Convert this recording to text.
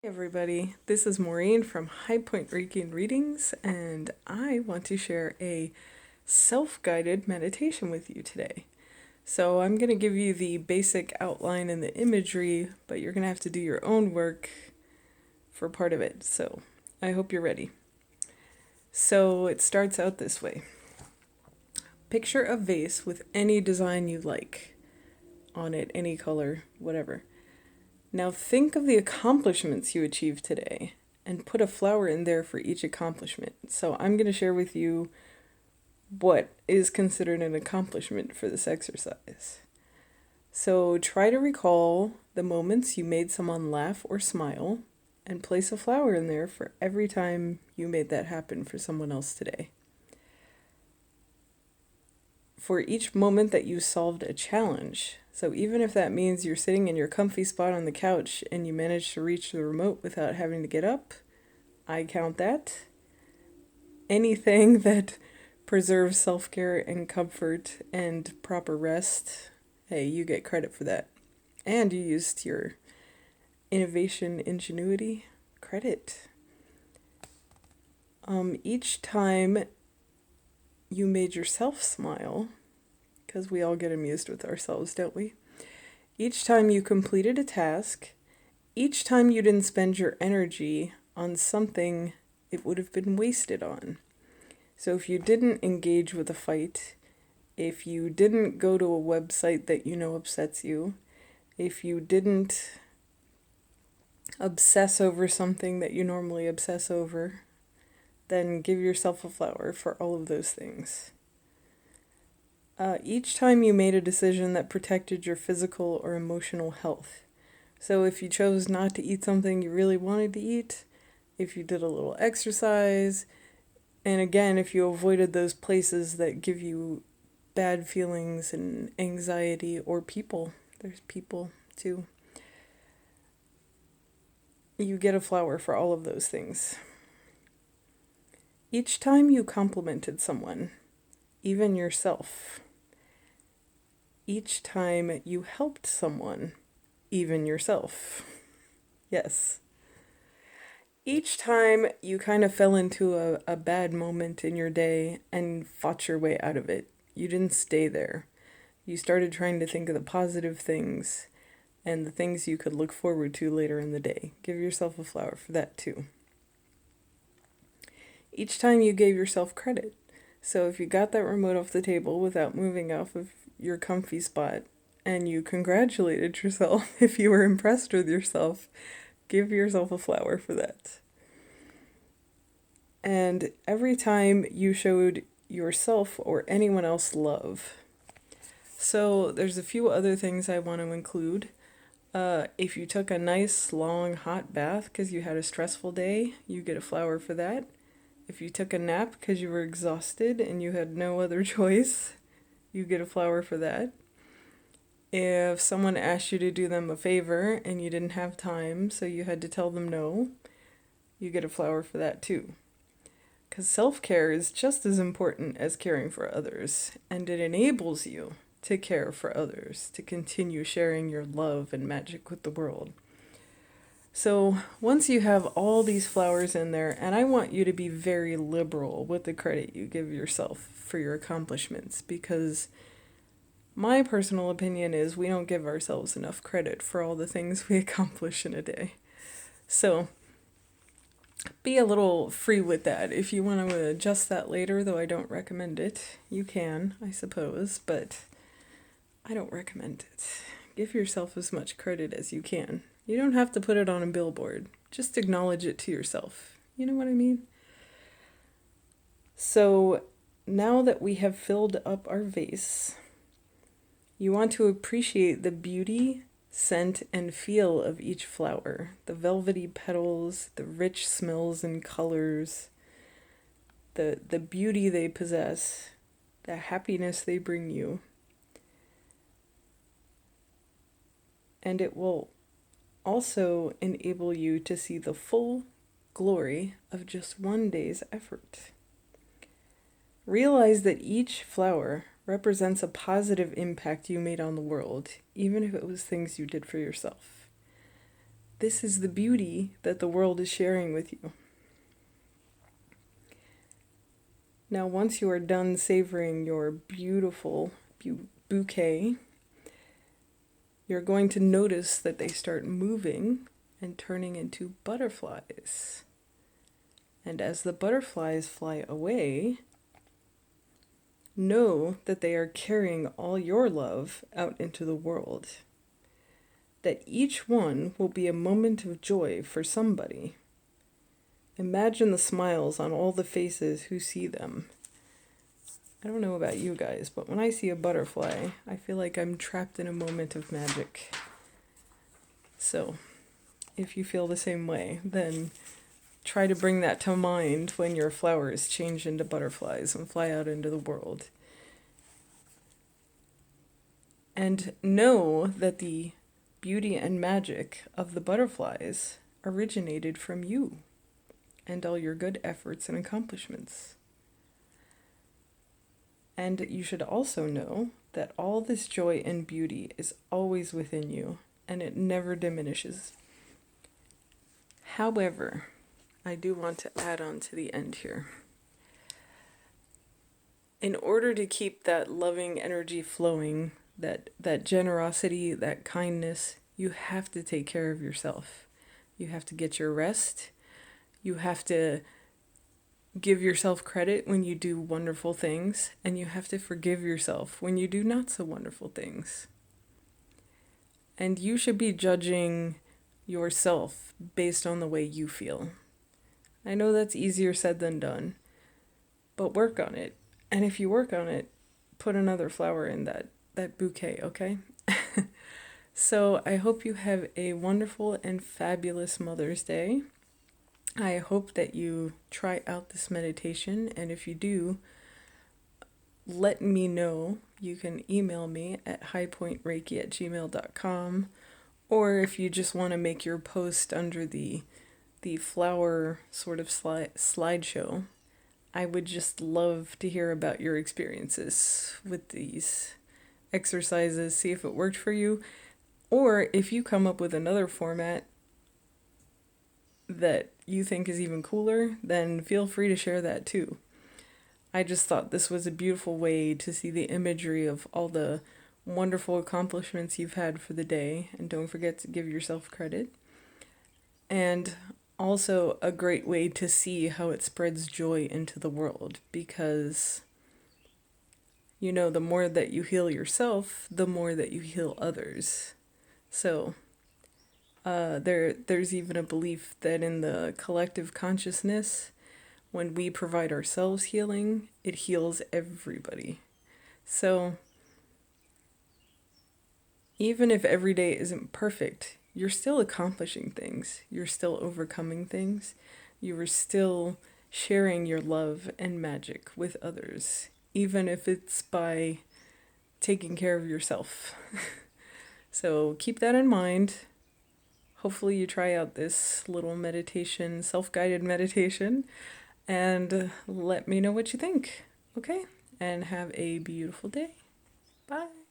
Everybody, this is Maureen from High Point Reiki and Readings, and I want to share a self-guided meditation with you today. So I'm going to give you the basic outline and the imagery, but you're going to have to do your own work for part of it. So I hope you're ready. So it starts out this way. Picture a vase with any design you like on it, any color, whatever. Now think of the accomplishments you achieved today and put a flower in there for each accomplishment. So I'm going to share with you what is considered an accomplishment for this exercise. So try to recall the moments you made someone laugh or smile and place a flower in there for every time you made that happen for someone else today. For each moment that you solved a challenge, so even if that means you're sitting in your comfy spot on the couch and you managed to reach the remote without having to get up, I count that. Anything that preserves self-care and comfort and proper rest, hey, you get credit for that. And you used your innovation, ingenuity, credit. Each time you made yourself smile, because we all get amused with ourselves, don't we? Each time you completed a task, each time you didn't spend your energy on something it would have been wasted on. So if you didn't engage with a fight, if you didn't go to a website that you know upsets you, if you didn't obsess over something that you normally obsess over, then give yourself a flower for all of those things. Each time you made a decision that protected your physical or emotional health. So if you chose not to eat something you really wanted to eat, if you did a little exercise, and again, if you avoided those places that give you bad feelings and anxiety, or people, there's people too, you get a flower for all of those things. Each time you complimented someone, even yourself. Each time you helped someone, even yourself. Yes. Each time you kind of fell into a bad moment in your day and fought your way out of it. You didn't stay there. You started trying to think of the positive things and the things you could look forward to later in the day. Give yourself a flower for that too. Each time you gave yourself credit. So if you got that remote off the table without moving off of your comfy spot and you congratulated yourself, if you were impressed with yourself, give yourself a flower for that. And every time you showed yourself or anyone else love. So there's a few other things I want to include. If you took a nice long hot bath because you had a stressful day, you get a flower for that. If you took a nap because you were exhausted and you had no other choice, you get a flower for that. If someone asked you to do them a favor and you didn't have time, so you had to tell them no, you get a flower for that too. Because self-care is just as important as caring for others, and it enables you to care for others, to continue sharing your love and magic with the world. So once you have all these flowers in there, and I want you to be very liberal with the credit you give yourself for your accomplishments, because my personal opinion is we don't give ourselves enough credit for all the things we accomplish in a day. So be a little free with that. If you want to adjust that later, though I don't recommend it, you can, I suppose, but I don't recommend it. Give yourself as much credit as you can. You don't have to put it on a billboard. Just acknowledge it to yourself. You know what I mean? So now that we have filled up our vase, you want to appreciate the beauty, scent, and feel of each flower. The velvety petals, the rich smells and colors, the beauty they possess, the happiness they bring you. And it will also enable you to see the full glory of just one day's effort. Realize that each flower represents a positive impact you made on the world, even if it was things you did for yourself. This is the beauty that the world is sharing with you. Now, once you are done savoring your beautiful bouquet, you're going to notice that they start moving and turning into butterflies. And as the butterflies fly away, know that they are carrying all your love out into the world. That each one will be a moment of joy for somebody. Imagine the smiles on all the faces who see them. I don't know about you guys, but when I see a butterfly, I feel like I'm trapped in a moment of magic. So, if you feel the same way, then try to bring that to mind when your flowers change into butterflies and fly out into the world. And know that the beauty and magic of the butterflies originated from you and all your good efforts and accomplishments. And you should also know that all this joy and beauty is always within you and it never diminishes. However, I do want to add on to the end here. In order to keep that loving energy flowing, that generosity, that kindness, you have to take care of yourself. You have to get your rest. You have to give yourself credit when you do wonderful things, and you have to forgive yourself when you do not so wonderful things. And you should be judging yourself based on the way you feel. I know that's easier said than done, but work on it. And if you work on it, put another flower in that bouquet, okay? So I hope you have a wonderful and fabulous Mother's Day. I hope that you try out this meditation, and if you do, let me know. You can email me at highpointreiki@gmail.com, or if you just want to make your post under the flower sort of slideshow, I would just love to hear about your experiences with these exercises, see if it worked for you, or if you come up with another format that you think is even cooler, then feel free to share that too. I just thought this was a beautiful way to see the imagery of all the wonderful accomplishments you've had for the day, and don't forget to give yourself credit. And also a great way to see how it spreads joy into the world, because the more that you heal yourself, the more that you heal others. So there's even a belief that in the collective consciousness, when we provide ourselves healing, it heals everybody. So even if every day isn't perfect, you're still accomplishing things. You're still overcoming things. You are still sharing your love and magic with others, even if it's by taking care of yourself. So keep that in mind. Hopefully you try out this little meditation, self-guided meditation, and let me know what you think. Okay? And have a beautiful day. Bye.